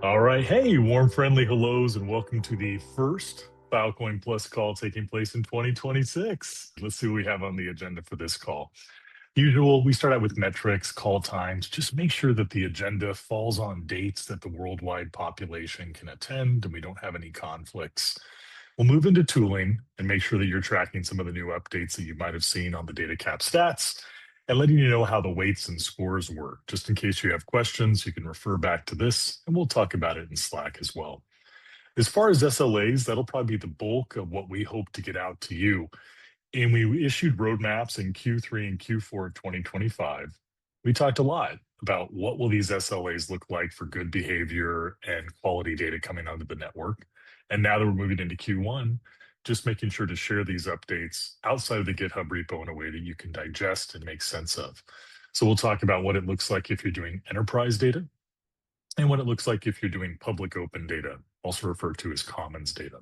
All right. Hey, warm, friendly hellos, and welcome to the first Filecoin Plus call taking place in 2026. Let's see what we have on the agenda for this call. Usual, we start out with metrics, call times. Just make sure that the agenda falls on dates that the worldwide population can attend and we don't have any conflicts. We'll move into tooling and make sure that you're tracking some of the new updates that you might have seen on the data cap stats and letting you know how the weights and scores work. Just in case you have questions, you can refer back to this and we'll talk about it in Slack as well. As far as SLAs, that'll probably be the bulk of what we hope to get out to you. And we issued roadmaps in Q3 and Q4 2025. We talked a lot about what will these SLAs look like for good behavior and quality data coming onto the network. And now that we're moving into Q1, just making sure to share these updates outside of the GitHub repo in a way that you can digest and make sense of. So we'll talk about what it looks like if you're doing enterprise data and what it looks like if you're doing public open data, also referred to as commons data.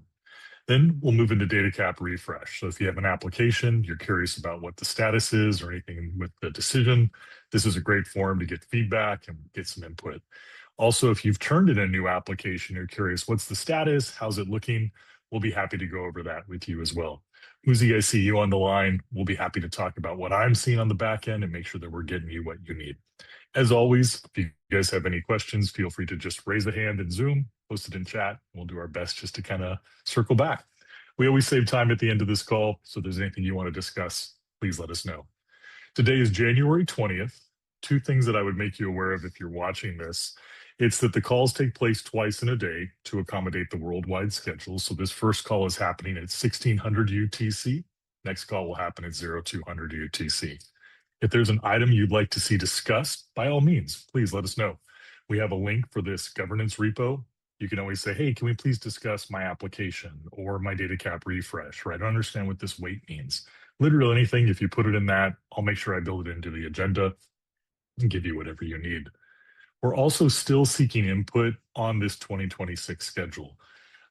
Then we'll move into data cap refresh. So if you have an application, you're curious about what the status is or anything with the decision, this is a great forum to get feedback and get some input. Also, if you've turned in a new application, you're curious, what's the status? How's it looking? We'll be happy to go over that with you as well. Uzi, I see you on the line. We'll be happy to talk about what I'm seeing on the back end and make sure that we're getting you what you need. As always, if you guys have any questions, feel free to just raise a hand in Zoom, post it in chat. We'll do our best just to kind of circle back. We always save time at the end of this call, so if there's anything you want to discuss, please let us know. Today is January 20th. Two things that I would make you aware of if you're watching this. It's that the calls take place twice in a day to accommodate the worldwide schedule. So this first call is happening at 1600 UTC. Next call will happen at 0200 UTC. If there's an item you'd like to see discussed, by all means, please let us know. We have a link for this governance repo. You can always say, hey, can we please discuss my application or my data cap refresh, or I don't understand what this weight means. Literally anything, if you put it in that, I'll make sure I build it into the agenda and give you whatever you need. We're also still seeking input on this 2026 schedule.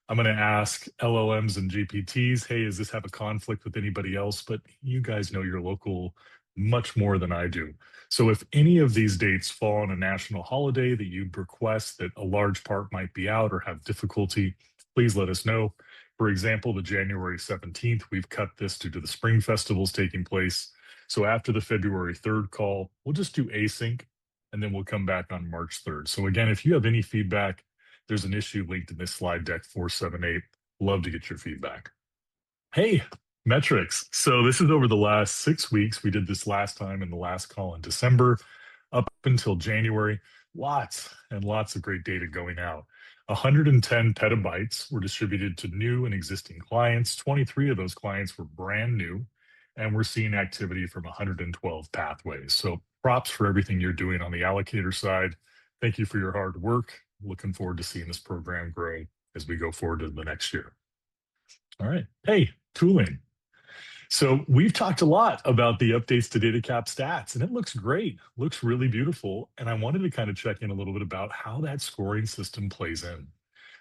I'm going to ask LLMs and GPTs, hey, does this have a conflict with anybody else? But you guys know your local much more than I do. So if any of these dates fall on a national holiday that you'd request that a large part might be out or have difficulty, please let us know. For example, the January 17th, we've cut this due to the spring festivals taking place. So after the February 3rd call, we'll just do async and then we'll come back on March 3rd. So again, if you have any feedback, there's an issue linked in this slide deck 478. Love to get your feedback. Hey, metrics. So this is over the last 6 weeks. We did this last time in the last call in December up until January. Lots and lots of great data going out. 110 petabytes were distributed to new and existing clients. 23 of those clients were brand new, and we're seeing activity from 112 pathways. So props for everything you're doing on the allocator side. Thank you for your hard work. Looking forward to seeing this program grow as we go forward to the next year. All right. Hey, tooling. So we've talked a lot about the updates to data cap stats, and it looks great, looks really beautiful. And I wanted to kind of check in a little bit about how that scoring system plays in.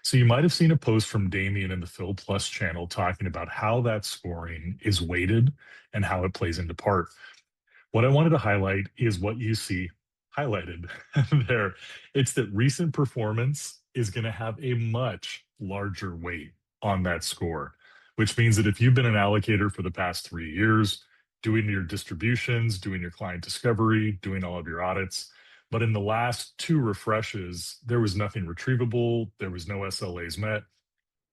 So you might have seen a post from Damien in the Phil Plus channel talking about how that scoring is weighted and how it plays into part. What I wanted to highlight is what you see highlighted there. It's that recent performance is going to have a much larger weight on that score, which means that if you've been an allocator for the past 3 years, doing your distributions, doing your client discovery, doing all of your audits, but in the last 2 refreshes, there was nothing retrievable, there was no SLAs met,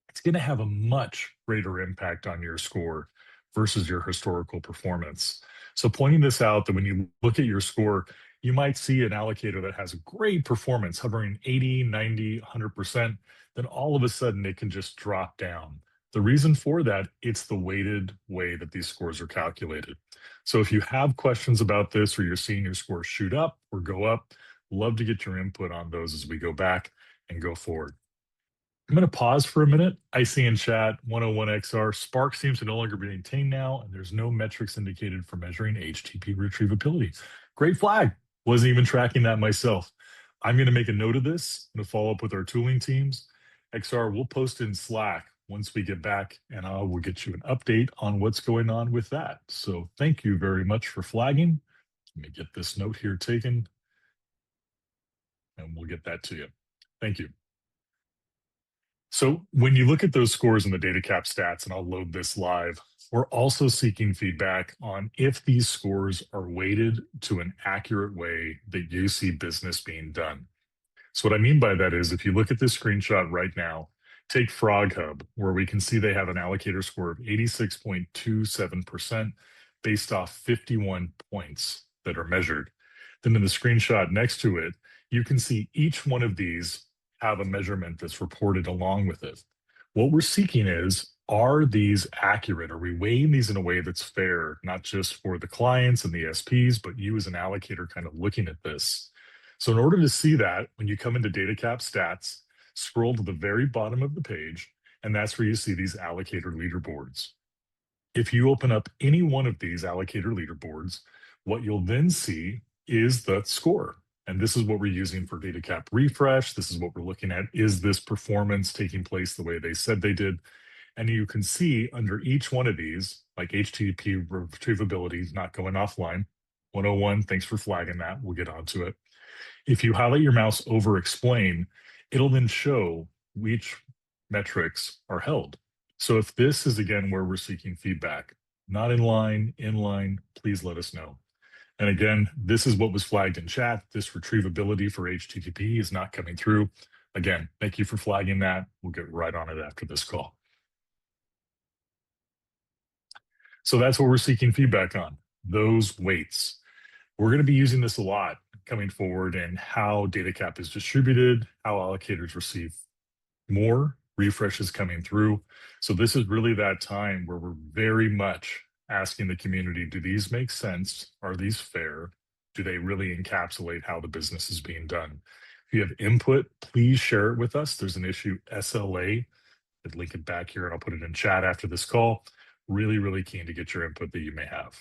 it's going to have a much greater impact on your score versus your historical performance. So pointing this out, that when you look at your score, you might see an allocator that has great performance, hovering 80, 90, 100%, then all of a sudden it can just drop down. The reason for that, it's the weighted way that these scores are calculated. So if you have questions about this or you're seeing your score shoot up or go up, love to get your input on those as we go back and go forward. I'm going to pause for a minute. I see in chat 101XR, Spark seems to no longer be maintained now, and there's no metrics indicated for measuring HTTP retrievability. Great flag. Wasn't even tracking that myself. I'm going to make a note of this. I'm going to follow up with our tooling teams. XR, we'll post in Slack once we get back, and I will get you an update on what's going on with that. So thank you very much for flagging. Let me get this note here taken, and we'll get that to you. Thank you. So when you look at those scores in the data cap stats, and I'll load this live, we're also seeking feedback on if these scores are weighted to an accurate way that you see business being done. So what I mean by that is if you look at this screenshot right now, take Frog Hub, where we can see they have an allocator score of 86.27% based off 51 points that are measured. Then in the screenshot next to it, you can see each one of these have a measurement that's reported along with it. What we're seeking is, are these accurate? Are we weighing these in a way that's fair, not just for the clients and the SPs, but you as an allocator kind of looking at this? So in order to see that, when you come into data cap stats, scroll to the very bottom of the page, and that's where you see these allocator leaderboards. If you open up any one of these allocator leaderboards, what you'll then see is the score. And this is what we're using for data cap refresh. This is what we're looking at. Is this performance taking place the way they said they did? And you can see under each one of these, like HTTP retrievability is not going offline. 101, thanks for flagging that. We'll get onto it. If you highlight your mouse over explain, it'll then show which metrics are held. So if this is again where we're seeking feedback, not in line, please let us know. And again, this is what was flagged in chat. This retrievability for HTTP is not coming through. Again, thank you for flagging that. We'll get right on it after this call. So that's what we're seeking feedback on, those weights. We're going to be using this a lot coming forward in how data cap is distributed, how allocators receive more refreshes coming through. So this is really that time where we're very much asking the community, do these make sense? Are these fair? Do they really encapsulate how the business is being done? If you have input, please share it with us. There's an issue SLA. I'd link it back here and I'll put it in chat after this call. Really, really keen to get your input that you may have.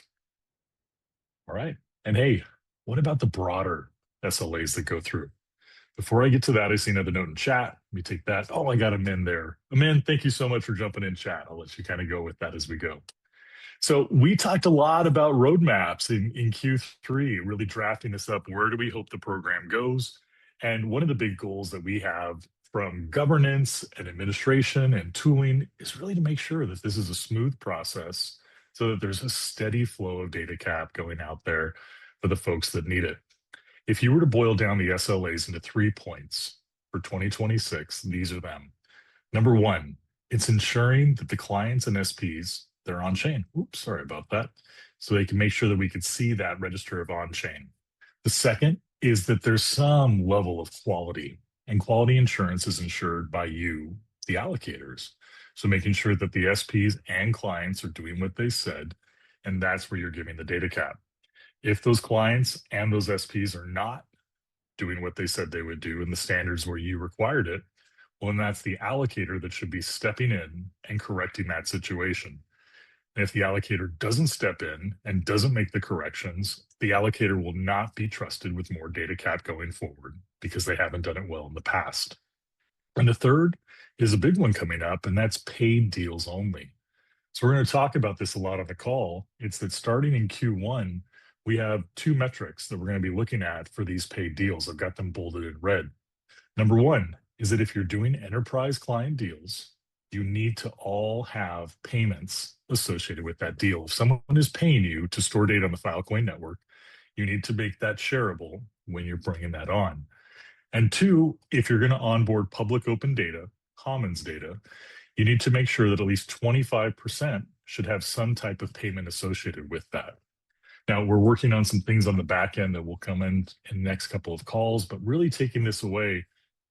All right. And hey, what about the broader SLAs that go through? Before I get to that, I see another note in chat. Let me take that. Oh, I got Amin there. Amin, thank you so much for jumping in chat. I'll let you kind of go with that as we go. So we talked a lot about roadmaps in Q3, really drafting this up. Where do we hope the program goes? And one of the big goals that we have from governance and administration and tooling is really to make sure that this is a smooth process so that there's a steady flow of data cap going out there for the folks that need it. If you were to boil down the SLAs into 3 points for 2026, these are them. Number one, it's ensuring that the clients and SPs, they're on chain. Oops, sorry about that. So they can make sure that we can see that register of on chain. The second is that there's some level of quality, and quality insurance is ensured by you, the allocators. So making sure that the SPs and clients are doing what they said, and that's where you're giving the data cap. If those clients and those SPs are not doing what they said they would do in the standards where you required it, well, then that's the allocator that should be stepping in and correcting that situation. And if the allocator doesn't step in and doesn't make the corrections, the allocator will not be trusted with more data cap going forward because they haven't done it well in the past. And the third is a big one coming up, and that's paid deals only. So we're going to talk about this a lot on the call. It's that starting in Q1, we have 2 metrics that we're going to be looking at for these paid deals. I've got them bolded in red. Number one is that if you're doing enterprise client deals, you need to all have payments associated with that deal. If someone is paying you to store data on the Filecoin network, you need to make that shareable when you're bringing that on. And 2, if you're going to onboard public open data, commons data, you need to make sure that at least 25% should have some type of payment associated with that. Now, we're working on some things on the back end that will come in the next couple of calls, but really taking this away,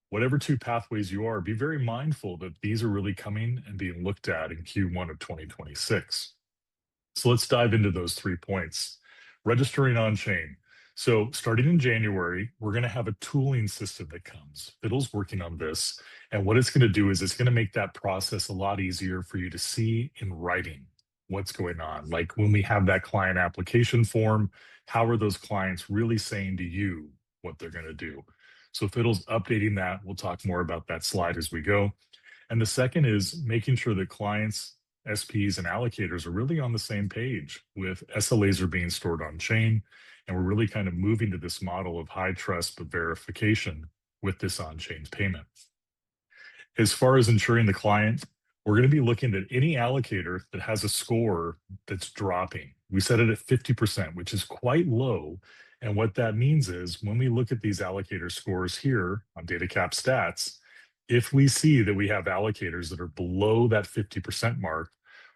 whatever 2 pathways you are, be very mindful that these are really coming and being looked at in Q1 of 2026. So let's dive into those 3 points. Registering on chain. So starting in January, we're going to have a tooling system that comes. Fiddle's working on this. And what it's going to do is it's going to make that process a lot easier for you to see in writing what's going on. Like when we have that client application form, how are those clients really saying to you what they're going to do? So Fiddle's updating that. We'll talk more about that slide as we go. And the second is making sure that clients, SPs, and allocators are really on the same page with SLAs are being stored on chain. And we're really kind of moving to this model of high trust but verification with this on-chain payment. As far as ensuring the client, we're going to be looking at any allocator that has a score that's dropping. We set it at 50%, which is quite low. And what that means is when we look at these allocator scores here on DataCap stats, if we see that we have allocators that are below that 50% mark,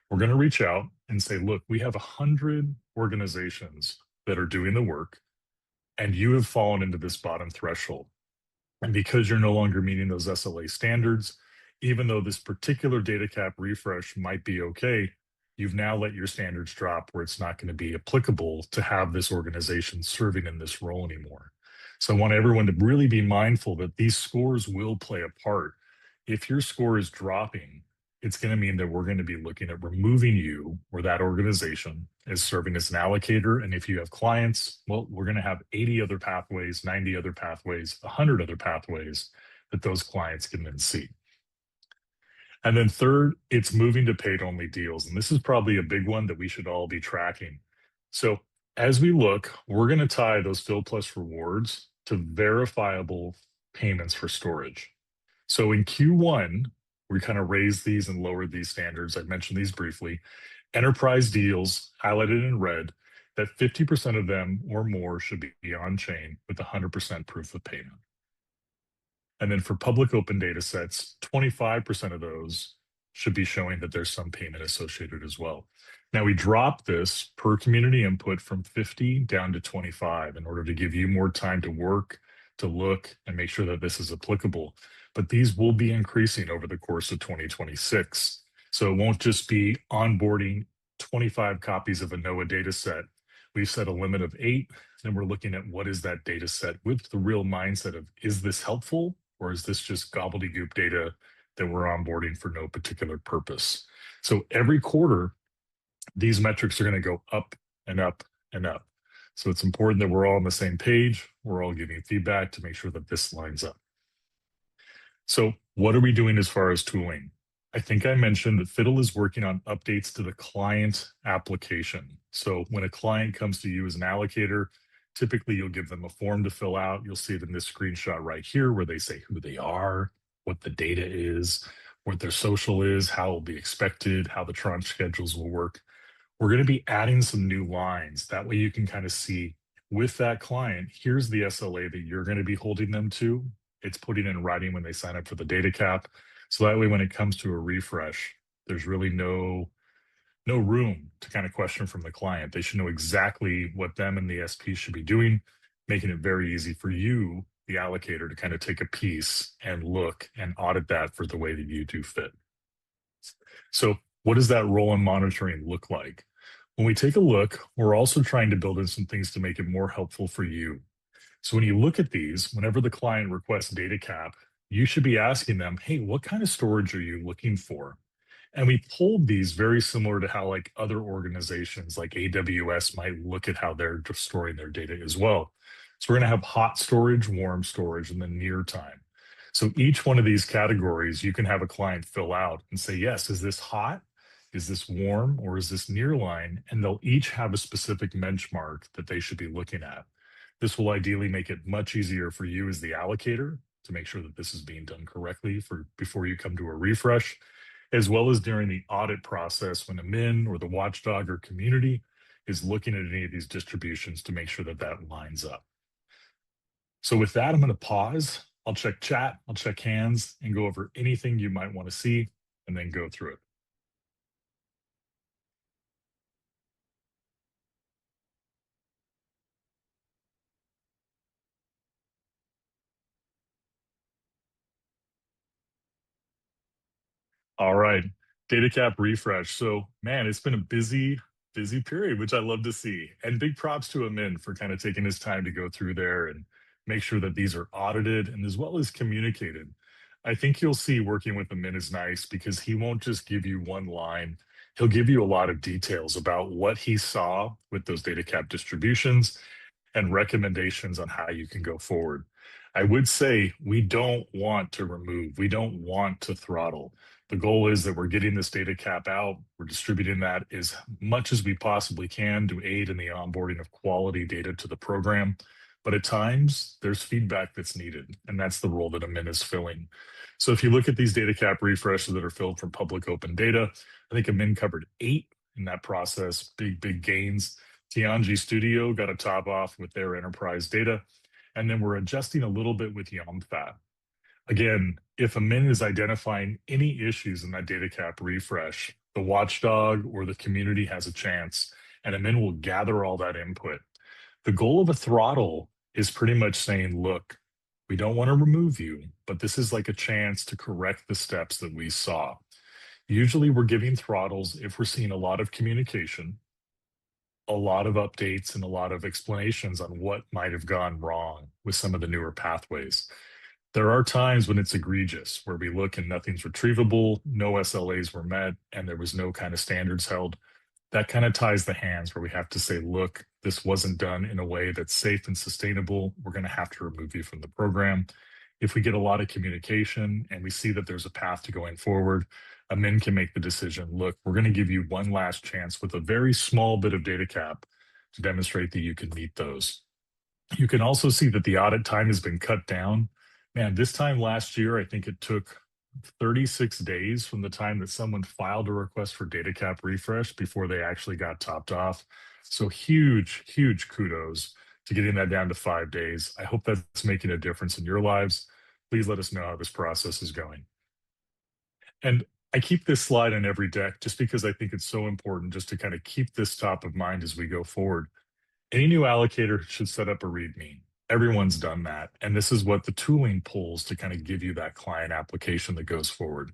we're going to reach out and say, look, we have 100 organizations that are doing the work, and you have fallen into this bottom threshold. And because you're no longer meeting those SLA standards, even though this particular data cap refresh might be okay, you've now let your standards drop where it's not going to be applicable to have this organization serving in this role anymore. So I want everyone to really be mindful that these scores will play a part. If your score is dropping, it's going to mean that we're going to be looking at removing you or that organization as serving as an allocator. And if you have clients, well, we're going to have 80 other pathways, 90 other pathways, 100 other pathways that those clients can then see. And then third, it's moving to paid only deals. And this is probably a big one that we should all be tracking. So as we look, we're going to tie those Fill Plus rewards to verifiable payments for storage. So in Q1, we kind of raised these and lowered these standards. I mentioned these briefly. Enterprise deals highlighted in red, that 50% of them or more should be on chain with 100% proof of payment. And then for public open data sets, 25% of those should be showing that there's some payment associated as well. Now we dropped this per community input from 50 down to 25 in order to give you more time to work, to look, and make sure that this is applicable. But these will be increasing over the course of 2026. So it won't just be onboarding 25 copies of a NOAA data set. We've set a limit of 8, then we're looking at what is that data set with the real mindset of, is this helpful or is this just gobbledygook data that we're onboarding for no particular purpose? So every quarter, these metrics are going to go up and up and up. So it's important that we're all on the same page. We're all giving feedback to make sure that this lines up. So what are we doing as far as tooling? I think I mentioned that Fiddle is working on updates to the client application. So when a client comes to you as an allocator, typically you'll give them a form to fill out. You'll see it in this screenshot right here where they say who they are, what the data is, what their social is, how it will be expected, how the tranche schedules will work. We're going to be adding some new lines. That way you can kind of see with that client, here's the SLA that you're going to be holding them to. It's putting in writing when they sign up for the data cap. So that way, when it comes to a refresh, there's really no room to kind of question from the client. They should know exactly what them and the SP should be doing, making it very easy for you, the allocator, to kind of take a piece and look and audit that for the way that you do fit. So what does that role in monitoring look like? When we take a look, we're also trying to build in some things to make it more helpful for you. So when you look at these, whenever the client requests data cap, you should be asking them, hey, what kind of storage are you looking for? And we pulled these very similar to how like other organizations like AWS might look at how they're storing their data as well. So we're going to have hot storage, warm storage, and then near time. So each one of these categories, you can have a client fill out and say, yes, is this hot? Is this warm? Or is this nearline? And they'll each have a specific benchmark that they should be looking at. This will ideally make it much easier for you as the allocator to make sure that this is being done correctly before you come to a refresh, as well as during the audit process when a min or the watchdog or community is looking at any of these distributions to make sure that that lines up. So with that, I'm going to pause. I'll check chat, I'll check hands, and go over anything you might want to see, and then go through it. All right, data cap refresh. So man, it's been a busy period, which I love to see. And big props to Amin for kind of taking his time to go through there and make sure that these are audited and as well as communicated. I think you'll see working with Amin is nice because he won't just give you one line. He'll give you a lot of details about what he saw with those data cap distributions and recommendations on how you can go forward. I would say we don't want to remove, we don't want to throttle. The goal is that we're getting this data cap out, we're distributing that as much as we possibly can to aid in the onboarding of quality data to the program. But at times, there's feedback that's needed, and that's the role that a min is filling. So if you look at these data cap refreshes that are filled from public open data, I think a min covered 8 in that process, big gains. Tianji Studio got a top off with their enterprise data, and then we're adjusting a little bit with YAMFAT. Again, if a min is identifying any issues in that data cap refresh, the watchdog or the community has a chance, and a min will gather all that input. The goal of a throttle is pretty much saying, look, we don't want to remove you, but this is like a chance to correct the steps that we saw. Usually we're giving throttles if we're seeing a lot of communication, a lot of updates, and a lot of explanations on what might have gone wrong with some of the newer pathways. There are times when it's egregious, where we look and nothing's retrievable, no SLAs were met, and there was no kind of standards held. That kind of ties the hands where we have to say, look, this wasn't done in a way that's safe and sustainable. We're going to have to remove you from the program. If we get a lot of communication and we see that there's a path to going forward, a min can make the decision, look, we're going to give you one last chance with a very small bit of data cap to demonstrate that you can meet those. You can also see that the audit time has been cut down. Man, this time last year, I think it took 36 days from the time that someone filed a request for data cap refresh before they actually got topped off. So huge kudos to getting that down to 5 days. I hope that's making a difference in your lives. Please let us know how this process is going. And I keep this slide on every deck just because I think it's so important just to kind of keep this top of mind as we go forward. Any new allocator should set up a README. Everyone's done that. And this is what the tooling pulls to kind of give you that client application that goes forward.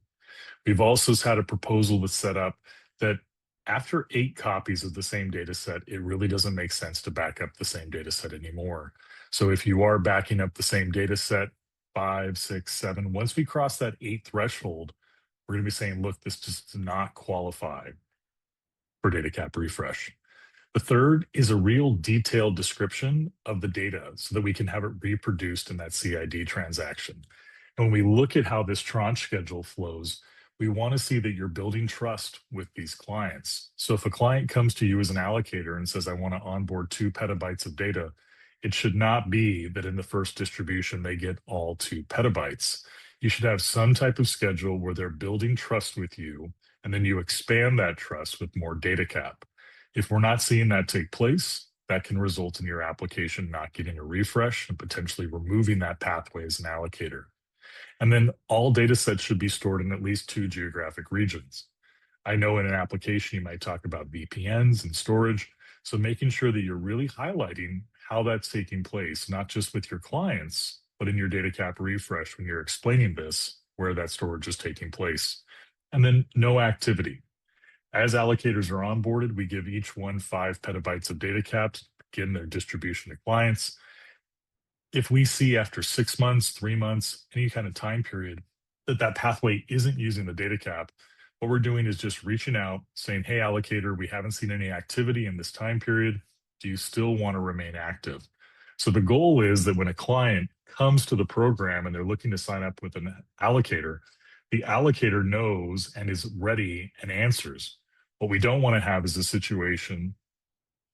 We've also had a proposal that's set up that after 8 copies of the same data set, it really doesn't make sense to back up the same data set anymore. So if you are backing up the same data set, 5, 6, 7, once we cross that 8 threshold, we're going to be saying, look, this does not qualify for data cap refresh. The third is a real detailed description of the data so that we can have it reproduced in that CID transaction. And when we look at how this tranche schedule flows, we want to see that you're building trust with these clients. So if a client comes to you as an allocator and says, I want to onboard 2 petabytes of data, it should not be that in the first distribution, they get all 2 petabytes. You should have some type of schedule where they're building trust with you, and then you expand that trust with more data cap. If we're not seeing that take place, that can result in your application not getting a refresh and potentially removing that pathway as an allocator. And then all data sets should be stored in at least 2 geographic regions. I know in an application, you might talk about VPNs and storage. So making sure that you're really highlighting how that's taking place, not just with your clients, but in your data cap refresh when you're explaining this, where that storage is taking place. And then no activity. As allocators are onboarded, we give each one 5 petabytes of data caps, begin their distribution to clients. If we see after 6 months, 3 months, any kind of time period, that pathway isn't using the data cap, what we're doing is just reaching out, saying, hey, allocator, we haven't seen any activity in this time period. Do you still want to remain active? So the goal is that when a client comes to the program and they're looking to sign up with an allocator, the allocator knows and is ready and answers. What we don't want to have is a situation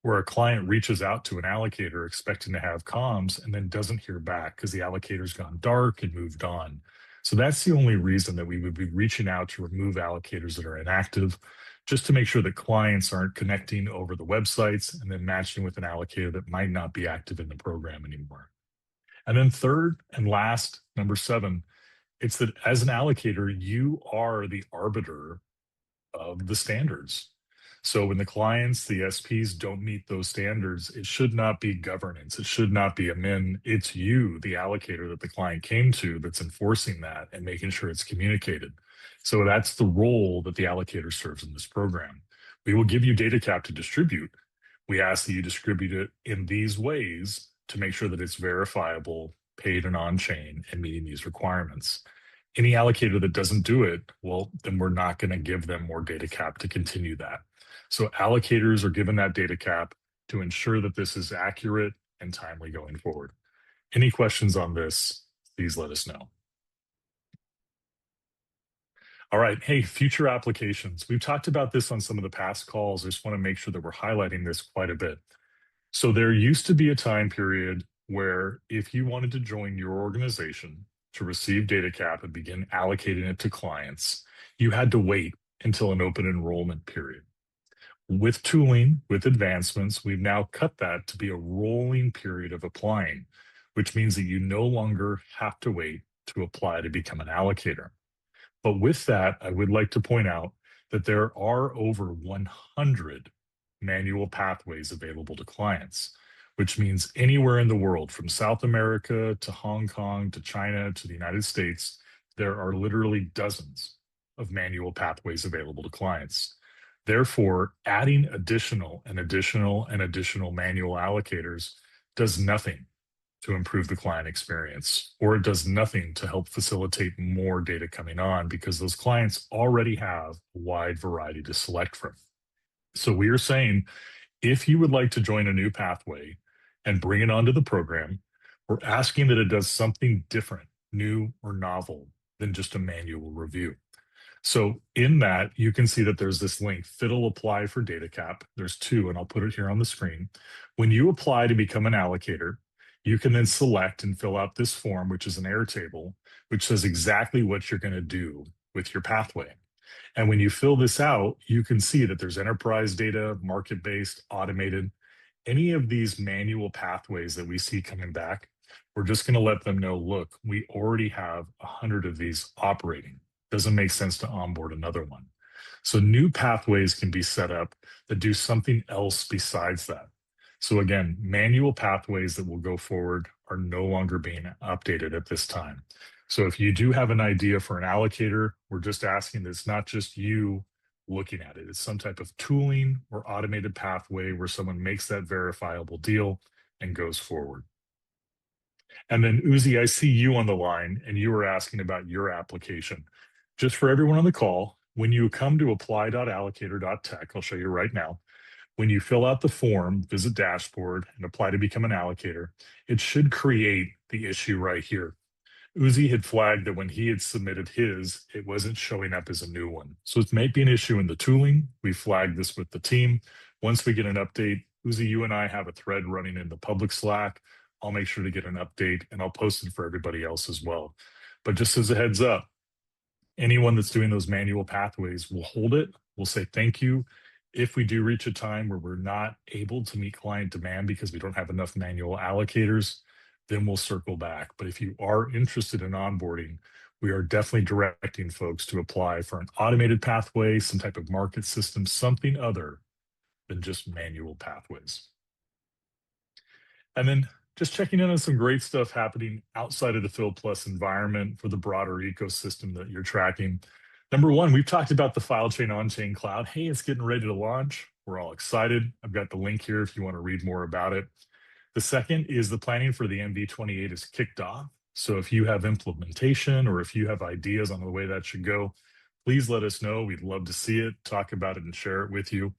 where a client reaches out to an allocator expecting to have comms and then doesn't hear back because the allocator's gone dark and moved on. So that's the only reason that we would be reaching out to remove allocators that are inactive, just to make sure that clients aren't connecting over the websites and then matching with an allocator that might not be active in the program anymore. And then third and last, number 7, it's that as an allocator, you are the arbiter of the standards. So when the clients, the SPs don't meet those standards, it should not be governance. It should not be a min. It's you, the allocator that the client came to, that's enforcing that and making sure it's communicated. So that's the role that the allocator serves in this program. We will give you data cap to distribute. We ask that you distribute it in these ways to make sure that it's verifiable, paid and on-chain, and meeting these requirements. Any allocator that doesn't do it, well, then we're not going to give them more data cap to continue that. So allocators are given that data cap to ensure that this is accurate and timely going forward. Any questions on this, please let us know. All right, hey, future applications. We've talked about this on some of the past calls. I just want to make sure that we're highlighting this quite a bit. So there used to be a time period where if you wanted to join your organization to receive data cap and begin allocating it to clients, you had to wait until an open enrollment period. With tooling, with advancements, we've now cut that to be a rolling period of applying, which means that you no longer have to wait to apply to become an allocator. But with that, I would like to point out that there are over 100 manual pathways available to clients, which means anywhere in the world, from South America to Hong Kong to China to the United States, there are literally dozens of manual pathways available to clients. Therefore, adding additional and additional and additional manual allocators does nothing to improve the client experience, or it does nothing to help facilitate more data coming on because those clients already have a wide variety to select from. So we are saying, if you would like to join a new pathway and bring it onto the program, we're asking that it does something different, new or novel than just a manual review. So in that, you can see that there's this link, Fiddle Apply for Data Cap. There's two, and I'll put it here on the screen. When you apply to become an allocator, you can then select and fill out this form, which is an Airtable, which says exactly what you're going to do with your pathway. And when you fill this out, you can see that there's enterprise data, market-based, automated. Any of these manual pathways that we see coming back, we're just going to let them know, look, we already have 100 of these operating. Doesn't make sense to onboard another one. So new pathways can be set up that do something else besides that. So again, manual pathways that will go forward are no longer being updated at this time. So if you do have an idea for an allocator, we're just asking that it's not just you looking at it. It's some type of tooling or automated pathway where someone makes that verifiable deal and goes forward. And then Uzi, I see you on the line and you were asking about your application. Just for everyone on the call, when you come to apply.allocator.tech, I'll show you right now, when you fill out the form, visit dashboard, and apply to become an allocator, it should create the issue right here. Uzi had flagged that when he had submitted his, it wasn't showing up as a new one. So it may be an issue in the tooling. We flagged this with the team. Once we get an update, Uzi, you and I have a thread running in the public Slack. I'll make sure to get an update and I'll post it for everybody else as well. But just as a heads up, anyone that's doing those manual pathways will hold it. We'll say thank you. If we do reach a time where we're not able to meet client demand because we don't have enough manual allocators, then we'll circle back. But if you are interested in onboarding, we are definitely directing folks to apply for an automated pathway, some type of market system, something other than just manual pathways. And then just checking in on some great stuff happening outside of the Phil Plus environment for the broader ecosystem that you're tracking. Number one, we've talked about the Filechain on-chain cloud. Hey, it's getting ready to launch. We're all excited. I've got the link here if you want to read more about it. The second is the planning for the MV28 is kicked off. So if you have implementation or if you have ideas on the way that should go, please let us know. We'd love to see it, talk about it, and share it with you.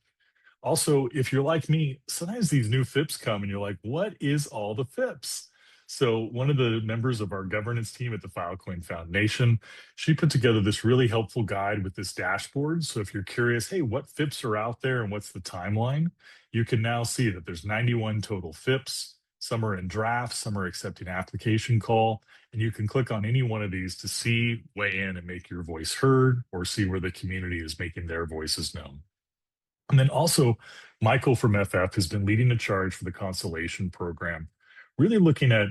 Also, if you're like me, sometimes these new FIPS come and you're like, what is all the FIPS? So one of the members of our governance team at the Filecoin Foundation, she put together this really helpful guide with this dashboard. So if you're curious, hey, what FIPS are out there and what's the timeline? You can now see that there's 91 total FIPS. Some are in draft, some are accepting application call, and you can click on any one of these to see, weigh in, and make your voice heard, or see where the community is making their voices known. And then also, Michael from FF has been leading the charge for the Constellation program, really looking at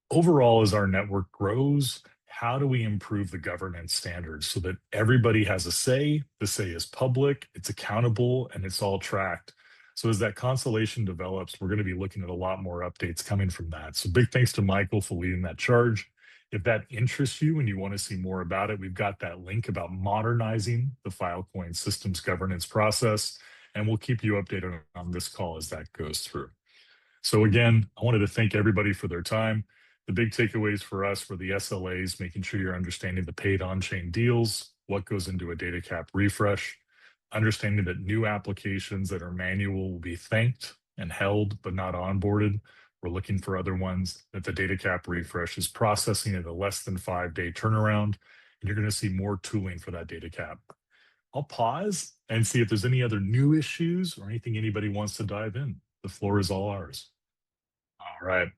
overall as our network grows, how do we improve the governance standards so that everybody has a say, the say is public, it's accountable, and it's all tracked. So as that Constellation develops, we're going to be looking at a lot more updates coming from that. So big thanks to Michael for leading that charge. If that interests you and you want to see more about it, we've got that link about modernizing the Filecoin systems governance process, and we'll keep you updated on this call as that goes through. So again, I wanted to thank everybody for their time. The big takeaways for us were the SLAs, making sure you're understanding the paid on-chain deals, what goes into a data cap refresh, understanding that new applications that are manual will be thanked and held, but not onboarded. We're looking for other ones, that the data cap refresh is processing at a less than 5-day turnaround, and you're going to see more tooling for that data cap. I'll pause and see if there's any other new issues or anything anybody wants to dive in. The floor is all ours. All right.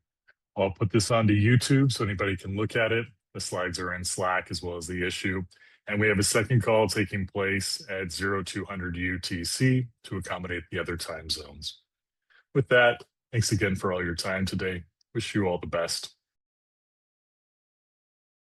I'll put this onto YouTube so anybody can look at it. The slides are in Slack as well as the issue. And we have a second call taking place at 0200 UTC to accommodate the other time zones. With that, thanks again for all your time today. Wish you all the best.